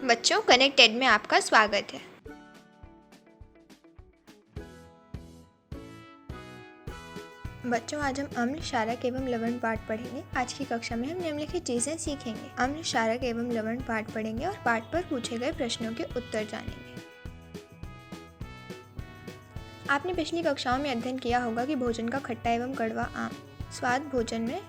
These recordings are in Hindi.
बच्चों, कनेक्टेड में आपका स्वागत है। बच्चों, आज हम अम्ल, क्षारक एवं लवण पाठ पढ़ेंगे। आज की कक्षा में हम निम्नलिखित चीजें सीखेंगे। अम्ल, क्षारक एवं लवण पाठ पढ़ेंगे और पाठ पर पूछे गए प्रश्नों के उत्तर जानेंगे। आपने पिछली कक्षाओं में अध्ययन किया होगा कि भोजन का खट्टा एवं कड़वा आम स्वाद भोजन में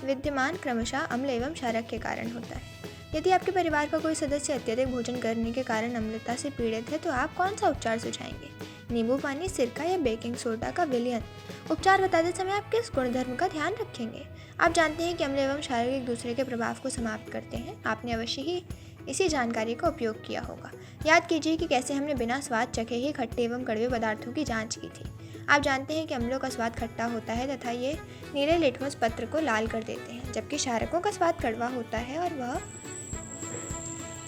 विद्यमान क्रमशः अम्ल एवं क्षारक के कारण होता है। यदि आपके परिवार का कोई सदस्य अत्यधिक भोजन करने के कारण अम्लता से पीड़ित है तो आप कौन सा उपचार सुझाएंगे? नींबू पानी, सिरका या बेकिंग सोडा का विलयन? उपचार बताते समय आप किस गुणधर्म का ध्यान रखेंगे? आप जानते हैं कि अम्ल एवं क्षारक एक दूसरे के प्रभाव को समाप्त करते हैं। आपने अवश्य ही इसी जानकारी का उपयोग किया होगा। याद कीजिए कि कैसे हमने बिना स्वाद चखे ही खट्टे एवं कड़वे पदार्थों की जांच की थी। आप जानते हैं कि अम्लों का स्वाद खट्टा होता है तथा ये नीले लिटमस पत्र को लाल कर देते हैं, जबकि क्षारकों का स्वाद कड़वा होता है और वह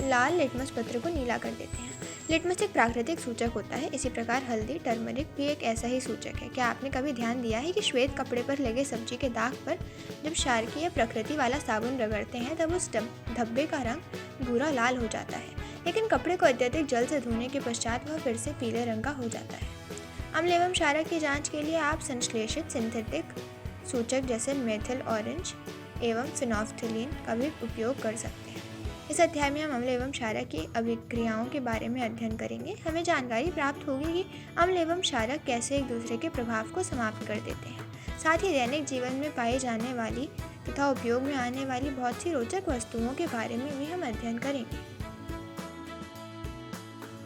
लाल लिटमस पत्र को नीला कर देते हैं। लिटमस एक प्राकृतिक सूचक होता है। इसी प्रकार हल्दी, टर्मरिक भी एक ऐसा ही सूचक है। क्या आपने कभी ध्यान दिया है कि श्वेत कपड़े पर लगे सब्जी के दाग पर जब क्षारकीय प्रकृति वाला साबुन रगड़ते हैं तब उस धब्बे का रंग भूरा लाल हो जाता है, लेकिन कपड़े को अत्यधिक जल से धोने के पश्चात वह फिर से पीले रंग का हो जाता है। अम्ल एवं क्षारक की जांच के लिए आप संश्लेषित सिंथेटिक सूचक जैसे मेथिल ऑरेंज एवं फिनोल्फ्थलीन का भी उपयोग कर सकते हैं। इस अध्याय में हम अम्ल एवं क्षारक की अभिक्रियाओं के बारे में अध्ययन करेंगे। हमें जानकारी प्राप्त होगी कि अम्ल एवं क्षारक कैसे एक दूसरे के प्रभाव को समाप्त कर देते हैं। साथ ही दैनिक जीवन में पाई जाने वाली तथा उपयोग में आने वाली बहुत सी रोचक वस्तुओं के बारे में भी हम अध्ययन करेंगे।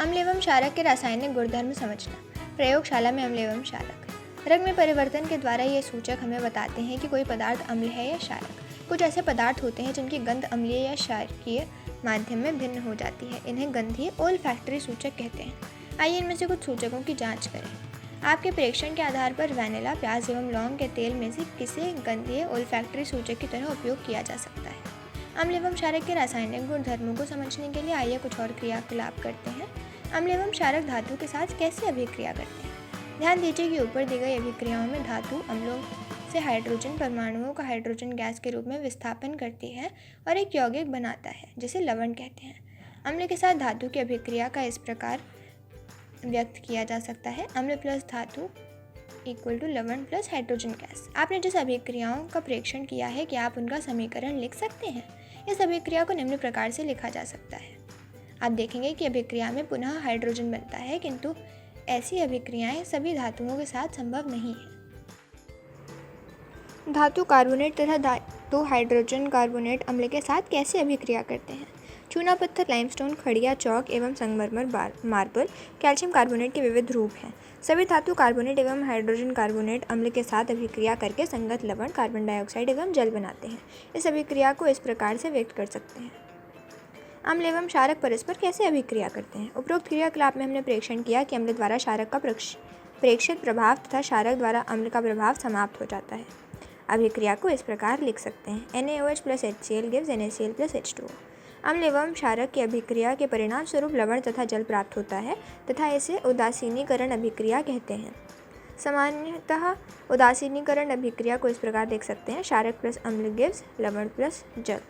अम्ल एवं क्षारक के रासायनिक गुणधर्म समझना। प्रयोगशाला में अम्ल एवं क्षारक। रंग में परिवर्तन के द्वारा ये सूचक हमें बताते हैं कि कोई पदार्थ अम्ल है या क्षारक। कुछ ऐसे पदार्थ होते हैं जिनकी गंध अम्लीय या क्षारकीय माध्यम में भिन्न हो जाती है। इन्हें गंधीय ओल्फैक्टरी सूचक कहते हैं। आइए इनमें से कुछ सूचकों की जांच करें। आपके परीक्षण के आधार पर वैनिला, प्याज एवं लौंग के तेल में से किसे गंधीय ओल्फैक्टरी सूचक की तरह उपयोग किया जा सकता है। अम्ल एवं क्षारक के रासायनिक गुणधर्मों को समझने के लिए आइए कुछ और क्रियाकलाप करते हैं। अम्ल एवं क्षारक धातु के साथ कैसे अभिक्रिया करते हैं? ध्यान दीजिए कि ऊपर दी गई अभिक्रियाओं में धातु अम्लों से हाइड्रोजन परमाणुओं का हाइड्रोजन गैस के रूप में विस्थापन करती है और एक यौगिक बनाता है जिसे लवण कहते हैं। अम्ल के साथ धातु की अभिक्रिया का इस प्रकार व्यक्त किया जा सकता है: अम्ल प्लस धातु इक्वल टू लवण प्लस हाइड्रोजन गैस। आपने जिस अभिक्रियाओं का परीक्षण किया है, क्या आप उनका समीकरण लिख सकते हैं? इस अभिक्रिया को निम्न प्रकार से लिखा जा सकता है। आप देखेंगे कि अभिक्रिया में पुनः हाइड्रोजन बनता है, किंतु ऐसी अभिक्रियाएं सभी धातुओं के साथ संभव नहीं है। धातु कार्बोनेट तथा धातु हाइड्रोजन कार्बोनेट अम्ल के साथ कैसे अभिक्रिया करते हैं? चूना पत्थर, लाइमस्टोन, खड़िया, चौक एवं संगमरमर, मार्बल, कैल्शियम कार्बोनेट के विविध रूप हैं। सभी धातु कार्बोनेट एवं हाइड्रोजन कार्बोनेट अम्ल के साथ अभिक्रिया करके संगत लवण, कार्बन डाइऑक्साइड एवं जल बनाते हैं। इस अभिक्रिया को इस प्रकार से व्यक्त कर सकते हैं। अम्ल एवं क्षारक परस्पर कैसे अभिक्रिया करते हैं? उपरोक्त क्रियाकलाप में हमने परीक्षण किया कि अम्ल द्वारा क्षारक का प्रेक्षित प्रभाव तथा क्षारक द्वारा अम्ल का प्रभाव समाप्त हो जाता है। अभिक्रिया को इस प्रकार लिख सकते हैं: NaOH plus HCl gives NaCl plus H2O। अम्ल एवं क्षारक की अभिक्रिया के परिणाम स्वरूप लवण तथा जल प्राप्त होता है तथा इसे उदासीनीकरण अभिक्रिया कहते हैं। सामान्यतः उदासीनीकरण अभिक्रिया को इस प्रकार देख सकते हैं: क्षारक प्लस अम्ल गिव्स लवण प्लस जल।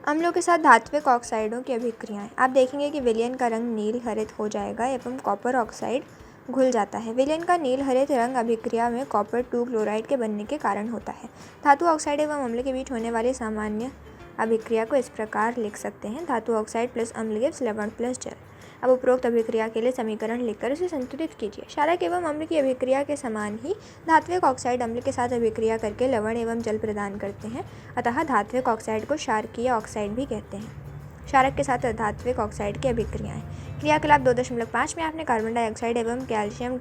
अम्लों के साथ धात्विक ऑक्साइडों की अभिक्रियाएं। आप देखेंगे कि विलयन का रंग नील हरित हो जाएगा एवं कॉपर ऑक्साइड घुल जाता है। विलयन का नील हरित रंग अभिक्रिया में कॉपर 2 क्लोराइड के बनने के कारण होता है। धातु ऑक्साइड एवं अम्ल के बीच होने वाली सामान्य अभिक्रिया को इस प्रकार लिख सकते हैं: धातु ऑक्साइड प्लस अम्ल गिव्स लवण प्लस जल। अब उपरोक्त अभिक्रिया के लिए समीकरण लिखकर उसे संतुलित कीजिए। क्षारक एवं अम्ल की अभिक्रिया के समान ही धात्विक ऑक्साइड अम्ल के साथ अभिक्रिया करके लवण एवं जल प्रदान करते हैं, अतः धात्विक ऑक्साइड को क्षारकीय ऑक्साइड भी कहते हैं। क्षारक के साथ धात्विक ऑक्साइड की अभिक्रियाएं। क्रियाकलाप 2.5 में आपने कार्बन डाइऑक्साइड एवं कैल्शियम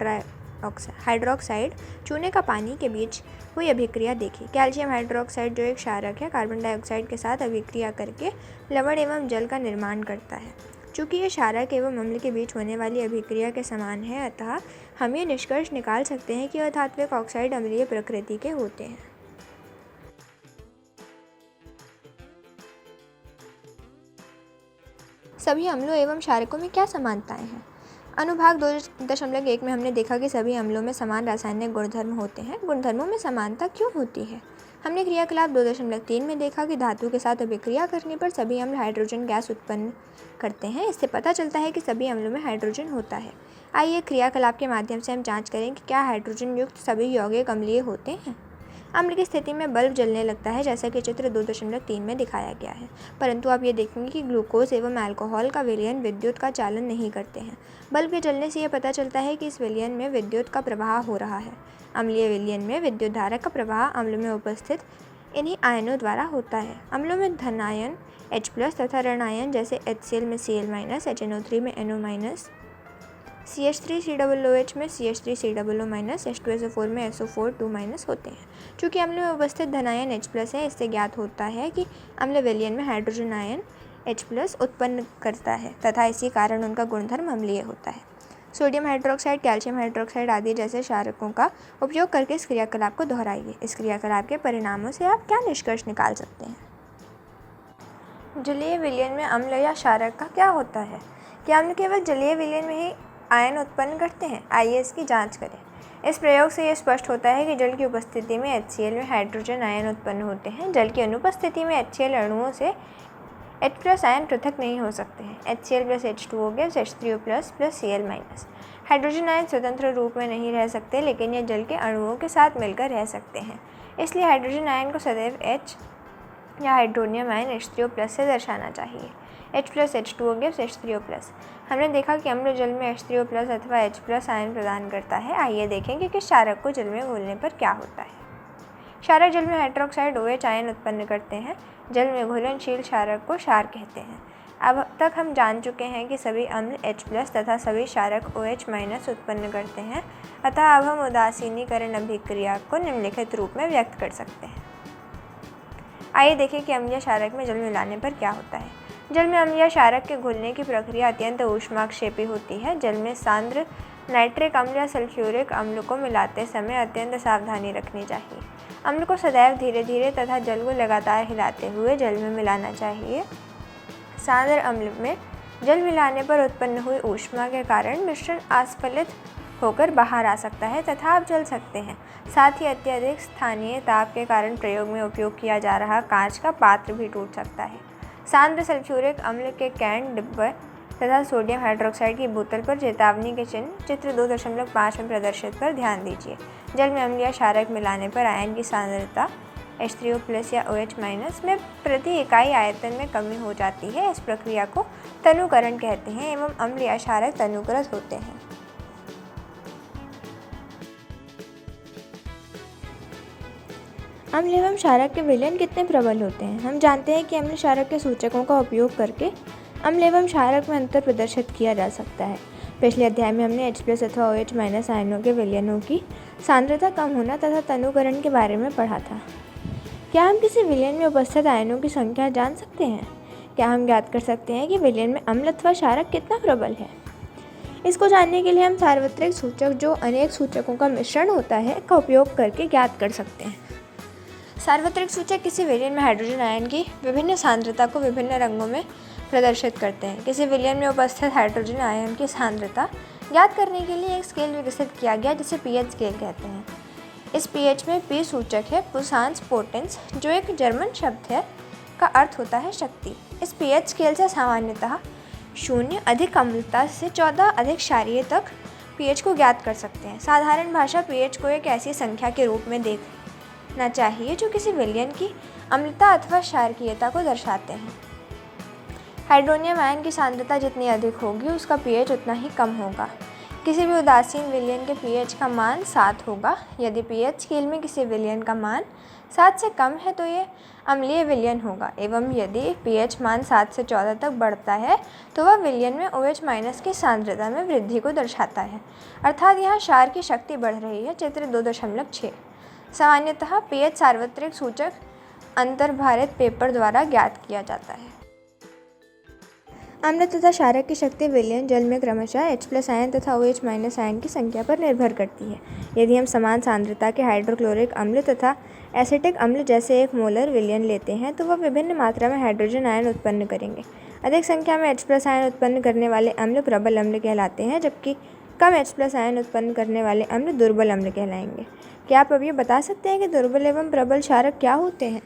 हाइड्रोक्साइड चूने का पानी के बीच हुई अभिक्रिया देखी। कैल्शियम हाइड्रोक्साइड जो एक क्षारक है, कार्बन डाइऑक्साइड के साथ अभिक्रिया करके लवण एवं जल का निर्माण करता है। चूँकि ये क्षारक एवं अम्ल के बीच होने वाली अभिक्रिया के समान है, अतः हम ये निष्कर्ष निकाल सकते हैं कि अधात्विक ऑक्साइड अम्लीय प्रकृति के होते हैं। सभी अम्लों एवं क्षारकों में क्या समानताएं हैं? अनुभाग 2.1 में हमने देखा कि सभी अम्लों में समान रासायनिक गुणधर्म होते हैं। गुणधर्मों में समानता क्यों होती है? हमने क्रियाकलाप 2.3 में देखा कि धातु के साथ अभिक्रिया करने पर सभी अम्ल हाइड्रोजन गैस उत्पन्न करते हैं। इससे पता चलता है कि सभी अम्लों में हाइड्रोजन होता है। आइए क्रियाकलाप के माध्यम से हम जांच करें कि क्या हाइड्रोजन युक्त सभी यौगिक अम्लीय होते हैं। अम्ल की स्थिति में बल्ब जलने लगता है, जैसा कि चित्र 2.3 में दिखाया गया है, परंतु आप ये देखेंगे कि ग्लूकोज एवं अल्कोहल का विलयन विद्युत का चालन नहीं करते हैं। बल्ब के जलने से यह पता चलता है कि इस विलयन में विद्युत का प्रवाह हो रहा है। अम्लीय विलयन में विद्युत धारा का प्रवाह अम्ल में उपस्थित इन्हीं आयनों द्वारा होता है। अम्लों में धन आयन H+ तथा ऋण आयन जैसे HCl में Cl-, HNO3 में NO-, CH3COOH में CH3COO-, H2SO4 में SO4 होते हैं। चूँकि अम्ल में उपस्थित धनायन H+ है, इससे ज्ञात होता है कि अम्ल विलयन में हाइड्रोजन आयन H+ उत्पन्न करता है तथा इसी कारण उनका गुणधर्म अम्लीय होता है। सोडियम हाइड्रोक्साइड, कैल्शियम हाइड्रोक्साइड आदि जैसे क्षारकों का उपयोग करके इस क्रियाकलाप को दोहराइए। इस क्रियाकलाप के परिणामों से आप क्या निष्कर्ष निकाल सकते हैं? जलीय विलयन में अम्ल या क्षारक का क्या होता है? क्या अम्ल केवल जलीय विलयन में ही आयन उत्पन्न करते हैं? आइए इसकी जांच करें। इस प्रयोग से यह स्पष्ट होता है कि जल की उपस्थिति में HCl में हाइड्रोजन आयन उत्पन्न होते हैं। जल की अनुपस्थिति में HCl अणुओं से H+ आयन पृथक नहीं हो सकते हैं। HCl + H2O + H3O+ Cl-। Hydrogen ion स्वतंत्र रूप में नहीं रह सकते, लेकिन यह जल के अणुओं के साथ मिलकर रह सकते हैं। इसलिए हाइड्रोजन आयन को सदैव H या हाइड्रोनियम आयन H3O+ से दर्शाना चाहिए। H+ H2O + H3O+। हमने देखा कि अम्ल जल में H3O+ अथवा H+ आयन प्रदान करता है। आइए देखें कि किस क्षारक को जल में घोलने पर क्या होता है। क्षारक जल में हाइड्रोक्साइड OH आयन उत्पन्न करते हैं। जल में घुलनशील क्षारक को क्षार कहते हैं। अब तक हम जान चुके हैं कि सभी अम्ल H+ तथा सभी क्षारक OH- उत्पन्न करते हैं, अतः अब हम उदासीनीकरण अभिक्रिया को निम्नलिखित रूप में व्यक्त कर सकते हैं। आइए देखें कि अम्लीय क्षारक में जल मिलाने पर क्या होता है। जल में अम्लीय क्षारक के घुलने की प्रक्रिया अत्यंत ऊष्माक्षेपी होती है। जल में सांद्र नाइट्रिक अम्ल या सल्फ्यूरिक अम्ल को मिलाते समय अत्यंत सावधानी रखनी चाहिए। अम्ल को सदैव धीरे धीरे तथा जल को लगातार हिलाते हुए जल में मिलाना चाहिए। सांद्र अम्ल में जल मिलाने पर उत्पन्न हुई ऊष्मा के कारण मिश्रण अस्फलित होकर बाहर आ सकता है तथा आप जल सकते हैं। साथ ही अत्यधिक स्थानीय ताप के कारण प्रयोग में उपयोग किया जा रहा कांच का पात्र भी टूट सकता है। सांद्र सल्फ्यूरिक अम्ल के कैन, डिब्बे तथा सोडियम हाइड्रोक्साइड की बोतल पर चेतावनी के चिन्ह चित्र 2.5 में प्रदर्शित पर ध्यान दीजिए। जल में अम्लीय क्षारक मिलाने पर आयन की सांद्रता H3O+ या OH- में प्रति इकाई आयतन में कमी हो जाती है। इस प्रक्रिया को तनुकरण कहते हैं एवं अम्ल या क्षारक तनुकृत होते हैं। अम्ल एवं क्षारक के विलयन कितने प्रबल होते हैं? हम जानते हैं कि अम्ल क्षारक के सूचकों का उपयोग करके अम्ल एवं क्षारक में अंतर प्रदर्शित किया जा सकता है। पिछले अध्याय में हमने H+ अथवा OH- आयनों के विलयनों की सांद्रता कम होना तथा तनुकरण के बारे में पढ़ा था। क्या हम किसी विलयन में उपस्थित आयनों की संख्या जान सकते हैं? क्या हम ज्ञात कर सकते हैं कि विलयन में अम्ल अथवा क्षारक कितना प्रबल है? इसको जानने के लिए हम सार्वत्रिक सूचक, जो अनेक सूचकों का मिश्रण होता है, का उपयोग करके ज्ञात कर सकते हैं। सार्वत्रिक सूचक किसी विलयन में हाइड्रोजन आयन की विभिन्न सांद्रता को विभिन्न रंगों में प्रदर्शित करते हैं। किसी विलयन में उपस्थित हाइड्रोजन आयन की सांद्रता ज्ञात करने के लिए एक स्केल विकसित किया गया, जिसे pH स्केल कहते हैं। इस pH में P सूचक है पुसांस पोटेंस, जो एक जर्मन शब्द है, का अर्थ होता है शक्ति। इस pH स्केल से सामान्यतः 0 अधिक अम्लता से 14 अधिक क्षारीय तक pH को ज्ञात कर सकते हैं। साधारण भाषा pH को एक ऐसी संख्या के रूप में देखना चाहिए जो किसी विलयन की अम्लता अथवा क्षारकीयता को दर्शाते हैं। हाइड्रोनियम आयन की सांद्रता जितनी अधिक होगी, उसका pH उतना ही कम होगा। किसी भी उदासीन विलयन के pH का मान 7 होगा। यदि pH स्केल में किसी विलयन का मान 7 से कम है तो ये अम्लीय विलयन होगा, एवं यदि pH मान 7 से 14 तक बढ़ता है तो वह विलयन में OH- की सांद्रता में वृद्धि को दर्शाता है, अर्थात यहाँ क्षार की शक्ति बढ़ रही है। चित्र 2.6। सामान्यतः pH सार्वत्रिक सूचक अंतर्भारित पेपर द्वारा ज्ञात किया जाता है। अम्ल तथा क्षारक की शक्ति विलयन जल में क्रमशः H+ आयन तथा OH- आयन की संख्या पर निर्भर करती है। यदि हम समान सांद्रता के हाइड्रोक्लोरिक अम्ल तथा एसिटिक अम्ल जैसे एक मोलर विलयन लेते हैं तो वह विभिन्न मात्रा में हाइड्रोजन आयन उत्पन्न करेंगे। अधिक संख्या में H+ आयन उत्पन्न करने वाले अम्ल प्रबल अम्ल कहलाते हैं, जबकि कम H+ आयन उत्पन्न करने वाले अम्ल दुर्बल अम्ल कहलाएंगे। क्या आप अब ये बता सकते हैं कि दुर्बल एवं प्रबल क्षारक क्या होते हैं?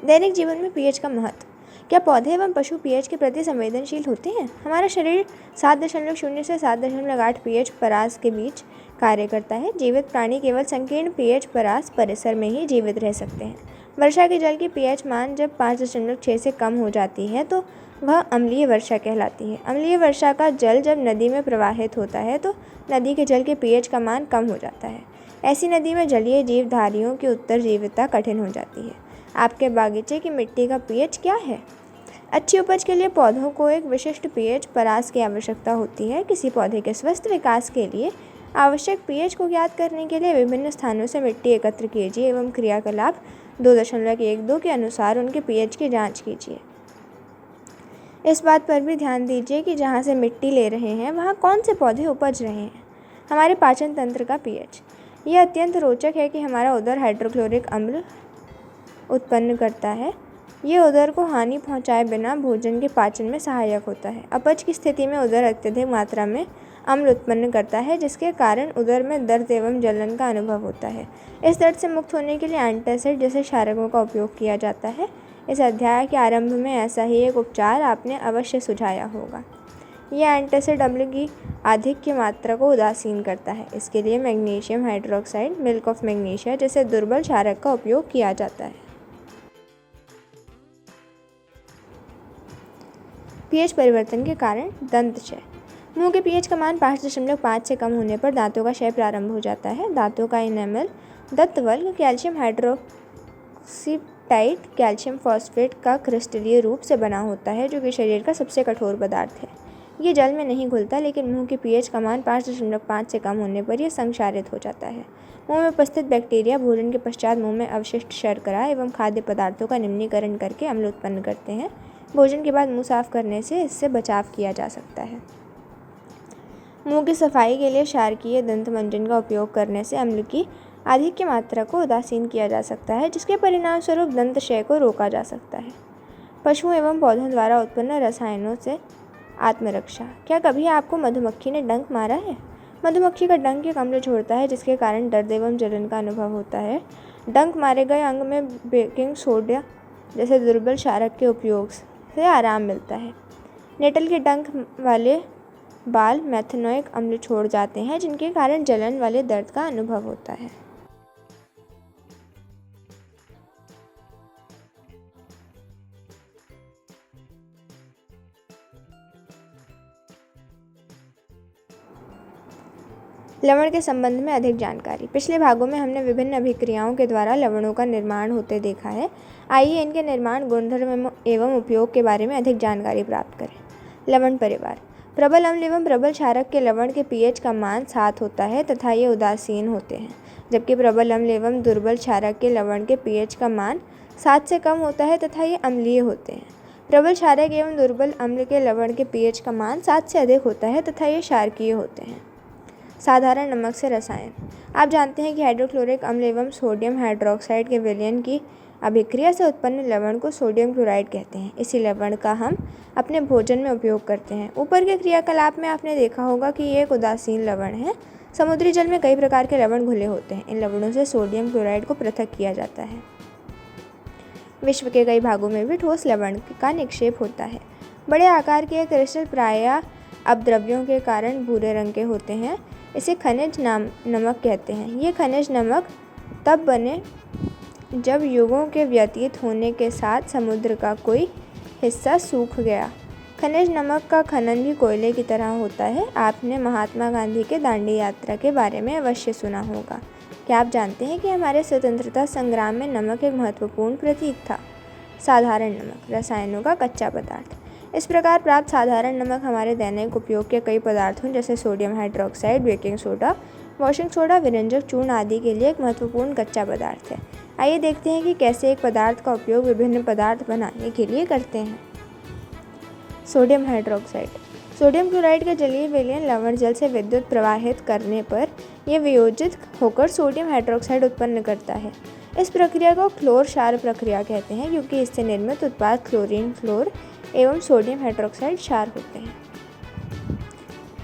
दैनिक जीवन में pH का महत्व। क्या पौधे एवं पशु pH के प्रति संवेदनशील होते हैं? हमारा शरीर 7.0 से 7.8 pH परास के बीच कार्य करता है। जीवित प्राणी केवल संकीर्ण pH परास परिसर में ही जीवित रह सकते हैं। वर्षा के जल की pH मान जब 5.6 से कम हो जाती है तो वह अम्लीय वर्षा कहलाती है। अम्लीय वर्षा का जल जब नदी में प्रवाहित होता है तो नदी के जल के pH का मान कम हो जाता है। ऐसी नदी में जलीय जीवधारियों की उत्तरजीविता कठिन हो जाती है। आपके बागीचे की मिट्टी का pH क्या है? अच्छी उपज के लिए पौधों को एक विशिष्ट pH परास की आवश्यकता होती है। किसी पौधे के स्वस्थ विकास के लिए आवश्यक pH को ज्ञात करने के लिए विभिन्न स्थानों से मिट्टी एकत्र कीजिए एवं क्रियाकलाप 2.12 के अनुसार उनके pH की जांच कीजिए। इस बात पर भी ध्यान दीजिए कि जहाँ से मिट्टी ले रहे हैं वहाँ कौन से पौधे उपज रहे हैं। हमारे पाचन तंत्र का pH। यह अत्यंत रोचक है कि हमारा उदर हाइड्रोक्लोरिक अम्ल उत्पन्न करता है। ये उदर को हानि पहुंचाए बिना भोजन के पाचन में सहायक होता है। अपच की स्थिति में उदर अत्यधिक मात्रा में अम्ल उत्पन्न करता है, जिसके कारण उदर में दर्द एवं जलन का अनुभव होता है। इस दर्द से मुक्त होने के लिए एंटासिड जैसे क्षारकों का उपयोग किया जाता है। इस अध्याय के आरंभ में ऐसा ही एक उपचार आपने अवश्य सुझाया होगा। यह एंटासिड अम्ल की आधिक्य मात्रा को उदासीन करता है। इसके लिए magnesium hydroxide, milk of magnesia जैसे दुर्बल क्षारक का उपयोग किया जाता है। pH परिवर्तन के कारण दंत क्षय। मुंह के pH का मान 5.5 से कम होने पर दांतों का क्षय प्रारंभ हो जाता है। दांतों का इनेमल दंतवल्क कैल्शियम हाइड्रोक्सीटाइड कैल्शियम फॉस्फेट का क्रिस्टलीय रूप से बना होता है, जो कि शरीर का सबसे कठोर पदार्थ है। ये जल में नहीं घुलता, लेकिन मुंह के pH का मान 5.5 से कम होने पर यह संक्षारित हो जाता है। मुंह में उपस्थित बैक्टीरिया भोजन के पश्चात मुंह में अवशिष्ट शर्करा एवं खाद्य पदार्थों का निम्नीकरण करके अम्ल उत्पन्न करते हैं। भोजन के बाद मुंह साफ करने से इससे बचाव किया जा सकता है। मुंह की सफाई के लिए क्षारकीय दंत मंजन का उपयोग करने से अम्ल की आधिक्य मात्रा को उदासीन किया जा सकता है, जिसके परिणाम स्वरूप दंत क्षय को रोका जा सकता है। पशुओं एवं पौधों द्वारा उत्पन्न रसायनों से आत्मरक्षा। क्या कभी आपको मधुमक्खी ने डंक मारा है? मधुमक्खी का डंक एक अम्ल छोड़ता है, जिसके कारण दर्द एवं जलन का अनुभव होता है। डंक मारे गए अंग में बेकिंग सोडा जैसे दुर्बल क्षारक के उपयोग से आराम मिलता है। नेटल के डंक वाले बाल मेथनोइक अम्ल छोड़ जाते हैं, जिनके कारण जलन वाले दर्द का अनुभव होता है। लवण के संबंध में अधिक जानकारी। पिछले भागों में हमने विभिन्न अभिक्रियाओं के द्वारा लवणों का निर्माण होते देखा है। आइए इनके निर्माण, गुणधर्म एवं उपयोग के बारे में अधिक जानकारी प्राप्त करें। लवण परिवार। प्रबल अम्ल एवं प्रबल क्षारक के लवण के pH का मान 7 होता है तथा ये उदासीन होते हैं, जबकि प्रबल अम्ल एवं दुर्बल क्षारक के लवण के pH का मान 7 से कम होता है तथा ये अम्लीय होते हैं। प्रबल क्षारक एवं दुर्बल अम्ल के लवण के pH का मान 7 से अधिक होता है तथा ये क्षारकीय होते हैं। साधारण नमक से रसायन। आप जानते हैं कि हाइड्रोक्लोरिक अम्ल एवं सोडियम हाइड्रोक्साइड के विलयन की अभिक्रिया से उत्पन्न लवण को सोडियम क्लोराइड कहते हैं। इसी लवण का हम अपने भोजन में उपयोग करते हैं। ऊपर के क्रियाकलाप में आपने देखा होगा कि ये एक उदासीन लवण है। समुद्री जल में कई प्रकार के लवण घुले होते हैं। इन लवणों से सोडियम क्लोराइड को पृथक किया जाता है। विश्व के कई भागों में भी ठोस लवण का निक्षेप होता है। बड़े आकार के क्रिस्टल प्रायः अपद्रव्यों के कारण भूरे रंग के होते हैं। इसे खनिज नमक कहते हैं। ये खनिज नमक तब बने जब युगों के व्यतीत होने के साथ समुद्र का कोई हिस्सा सूख गया। खनिज नमक का खनन भी कोयले की तरह होता है। आपने महात्मा गांधी के दांडी यात्रा के बारे में अवश्य सुना होगा। क्या आप जानते हैं कि हमारे स्वतंत्रता संग्राम में नमक एक महत्वपूर्ण प्रतीक था? साधारण नमक, रसायनों का कच्चा पदार्थ। इस प्रकार प्राप्त साधारण नमक हमारे दैनिक उपयोग के कई पदार्थों जैसे sodium hydroxide, baking soda, washing soda, विरंजक चूर्ण आदि के लिए एक महत्वपूर्ण कच्चा पदार्थ है। आइए देखते हैं कि कैसे एक पदार्थ का उपयोग विभिन्न पदार्थ बनाने के लिए करते हैं। Sodium hydroxide. सोडियम क्लोराइड का जलीय विलयन लवण जल से विद्युत प्रवाहित करने पर यह वियोजित होकर सोडियम हाइड्रोक्साइड उत्पन्न करता है। इस प्रक्रिया को क्लोर क्षार प्रक्रिया कहते हैं, क्योंकि इससे निर्मित उत्पाद क्लोरीन, फ्लोर एवं सोडियम हाइड्रोक्साइड क्षार होते हैं।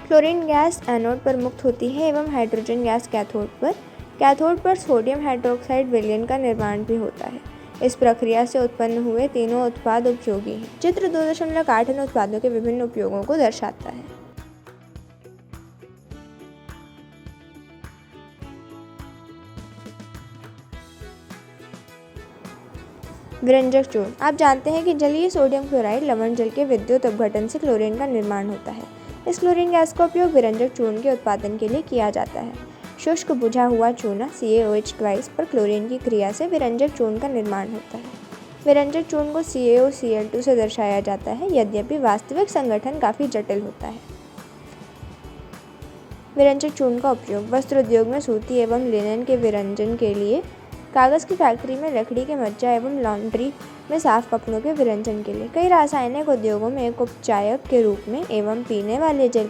क्लोरीन गैस एनोड पर मुक्त होती है एवं हाइड्रोजन गैस कैथोड पर। कैथोड पर सोडियम हाइड्रोक्साइड विलयन का निर्माण भी होता है। इस प्रक्रिया से उत्पन्न हुए तीनों उत्पाद उपयोगी हैं। चित्र 2.8 इन उत्पादों के विभिन्न उपयोगों को दर्शाता है। विरंजक चूर्ण। आप जानते हैं कि जलीय सोडियम क्लोराइड लवण जल के विद्युत अपघटन से क्लोरीन का निर्माण होता है। इस क्लोरीन गैस का उपयोग विरंजक चूर्ण के उत्पादन के लिए किया जाता है। शुष्क बुझा हुआ चूना CaOH पर क्लोरीन की क्रिया से विरंजक चूर्ण का निर्माण होता है। विरंजक चूर्ण को CaOCl2 से दर्शाया जाता है, यद्यपि वास्तविक संगठन काफ़ी जटिल होता है। विरंजक चूर्ण का उपयोग वस्त्र उद्योग में सूती एवं लिनन के विरंजन के लिए, कागज़ की फैक्ट्री में लकड़ी के मज्जा एवं लॉन्ड्री में साफ कपड़ों के विरंजन के लिए, कई रासायनिक उद्योगों में एक उपचायक के रूप में एवं पीने वाले जल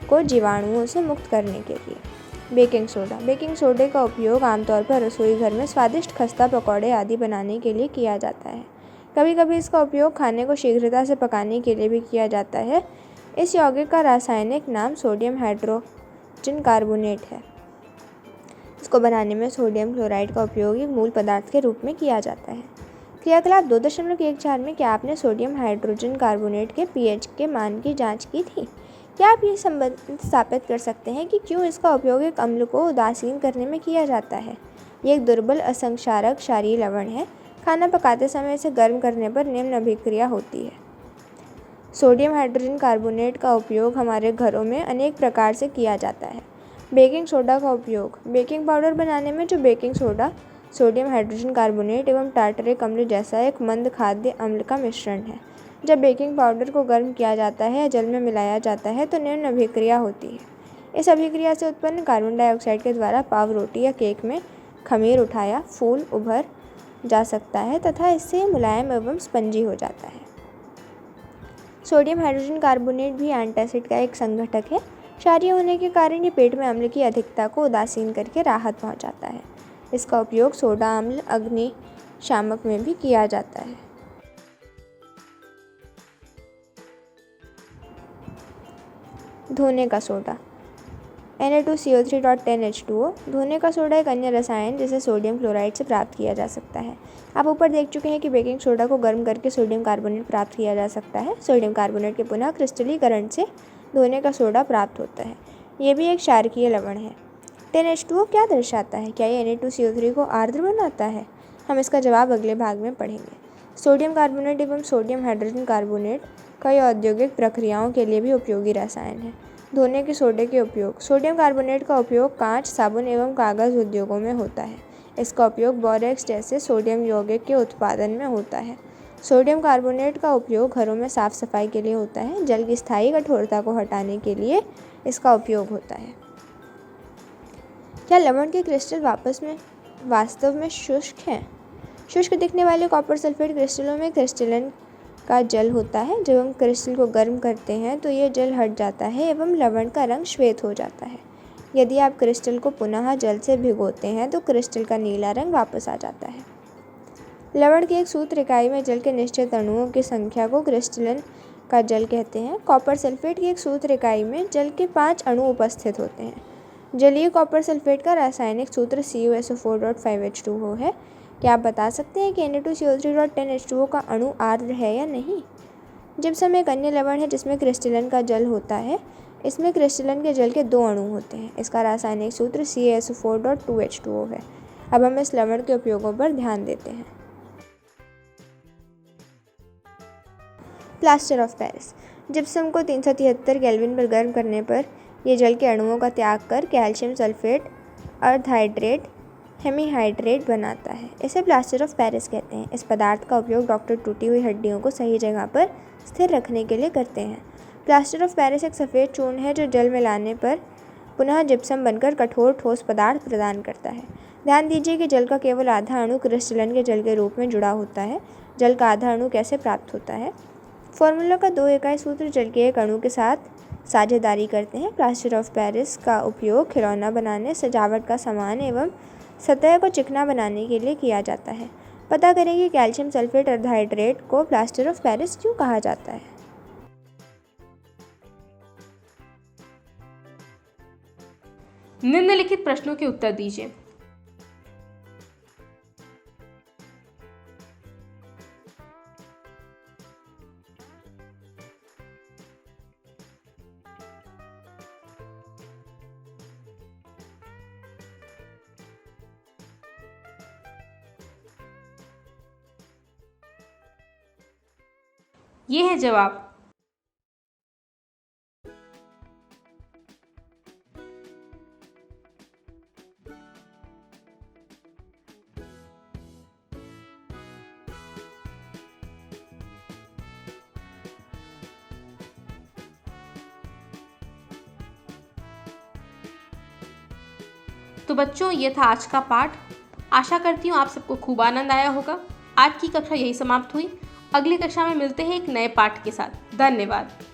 को जीवाणुओं से मुक्त करने के लिए। Baking soda. बेकिंग सोडे का उपयोग आमतौर पर रसोई घर में स्वादिष्ट खस्ता, पकौड़े आदि बनाने के लिए किया जाता है। कभी कभी इसका उपयोग खाने को शीघ्रता से पकाने के लिए भी किया जाता है। इस यौगिक का रासायनिक नाम सोडियम हाइड्रोजन कार्बोनेट है। इसको बनाने में सोडियम क्लोराइड का उपयोग एक मूल पदार्थ के रूप में किया जाता है। क्रियाकलाप 2.14 में क्या आपने सोडियम हाइड्रोजन कार्बोनेट के pH के मान की जांच की थी? क्या आप ये संबंध स्थापित कर सकते हैं कि क्यों इसका उपयोग एक अम्ल को उदासीन करने में किया जाता है? ये एक दुर्बल असंक्षारक क्षारीय लवण है। खाना पकाते समय इसे गर्म करने पर निम्न अभिक्रिया होती है। सोडियम हाइड्रोजन कार्बोनेट का उपयोग हमारे घरों में अनेक प्रकार से किया जाता है। बेकिंग सोडा का उपयोग। बेकिंग पाउडर बनाने में जो baking soda, sodium hydrogen carbonate एवं टार्टरिक अम्ल जैसा एक मंद खाद्य अम्ल का मिश्रण है। जब बेकिंग पाउडर को गर्म किया जाता है या जल में मिलाया जाता है तो निम्न अभिक्रिया होती है। इस अभिक्रिया से उत्पन्न कार्बन डाइऑक्साइड के द्वारा पाव, रोटी या केक में खमीर उठाया फूल उभर जा सकता है तथा इससे मुलायम एवं स्पंजी हो जाता है। सोडियम हाइड्रोजन कार्बोनेट भी एंटासिड का एक संघटक है। क्षारीय होने के कारण ये पेट में अम्ल की अधिकता को उदासीन करके राहत पहुंचाता है। इसका उपयोग सोडा अम्ल, अग्निशामक में भी किया जाता है। धोने का सोडा Na2CO3.10H2O। धोने का सोडा एक अन्य रसायन जिसे सोडियम क्लोराइड से प्राप्त किया जा सकता है। आप ऊपर देख चुके हैं कि बेकिंग सोडा को गर्म करके सोडियम कार्बोनेट प्राप्त किया जा सकता है। सोडियम कार्बोनेट के पुनः क्रिस्टलीकरण से धोने का सोडा प्राप्त होता है। ये भी एक क्षारकीय लवण है। 10H2O क्या दर्शाता है? क्या ये Na2CO3 को आर्द्र बनाता है? हम इसका जवाब अगले भाग में पढ़ेंगे। सोडियम कार्बोनेट एवं सोडियम हाइड्रोजन कार्बोनेट कई औद्योगिक प्रक्रियाओं के लिए भी उपयोगी रसायन है। धोने के सोडे के उपयोग। सोडियम कार्बोनेट का उपयोग कांच, साबुन एवं कागज़ उद्योगों में होता है। इसका उपयोग बोरेक्स जैसे सोडियम यौगिक के उत्पादन में होता है। सोडियम कार्बोनेट का उपयोग घरों में साफ सफाई के लिए होता है। जल की स्थायी कठोरता को हटाने के लिए इसका उपयोग होता है। क्या लवण के क्रिस्टल वास्तव में शुष्क हैं? शुष्क दिखने वाले कॉपर सल्फेट क्रिस्टलों में क्रिस्टलन का जल होता है। जब हम क्रिस्टल को गर्म करते हैं तो ये जल हट जाता है एवं लवण का रंग श्वेत हो जाता है। यदि आप क्रिस्टल को पुनः जल से भिगोते हैं तो क्रिस्टल का नीला रंग वापस आ जाता है। लवण की एक सूत्र इकाई में जल के निश्चित अणुओं की संख्या को क्रिस्टलन का जल कहते हैं। कॉपर सल्फेट की एक सूत्र इकाई में जल के 5 अणु उपस्थित होते हैं। जलीय कॉपर सल्फेट का रासायनिक सूत्र CuSO4.5H2O है। क्या आप बता सकते हैं कि Na2CO3.10H2O का अणु आर्द्र है या नहीं? जिप्सम एक अन्य लवण है जिसमें क्रिस्टलन का जल होता है। इसमें क्रिस्टलन के जल के 2 अणु होते हैं। इसका रासायनिक सूत्र CaSO4.2H2O है। अब हम इस लवण के उपयोगों पर ध्यान देते हैं। Plaster of Paris. जिप्सम को 373 केल्विन पर गर्म करने पर यह जल के अणुओं का त्याग कर कैल्शियम सल्फेट अर्धहाइड्रेट हेमीहाइड्रेट बनाता है। इसे प्लास्टर ऑफ पेरिस कहते हैं। इस पदार्थ का उपयोग डॉक्टर टूटी हुई हड्डियों को सही जगह पर स्थिर रखने के लिए करते हैं। प्लास्टर ऑफ पेरिस एक सफ़ेद चूर्ण है जो जल मिलाने पर पुनः जिप्सम बनकर कठोर ठोस पदार्थ प्रदान करता है। ध्यान दीजिए कि जल का केवल आधा अणु क्रिस्टलन के जल के रूप में जुड़ा होता है। जल का आधा अणु कैसे प्राप्त होता है? फॉर्मूला का 2 इकाई सूत्र जल के एक अणु के साथ साझेदारी करते हैं। प्लास्टर ऑफ पेरिस का उपयोग खिलौना बनाने, सजावट का सामान एवं सतह को चिकना बनाने के लिए किया जाता है। पता करें कि कैल्शियम सल्फेट अर्धहाइड्रेट को प्लास्टर ऑफ पेरिस क्यों कहा जाता है। निम्नलिखित प्रश्नों के उत्तर दीजिए। ये है जवाब। तो बच्चों, ये था आज का पाठ। आशा करती हूँ आप सबको खूब आनंद आया होगा। आज की कक्षा यही समाप्त हुई। अगली कक्षा में मिलते हैं एक नए पाठ के साथ। धन्यवाद।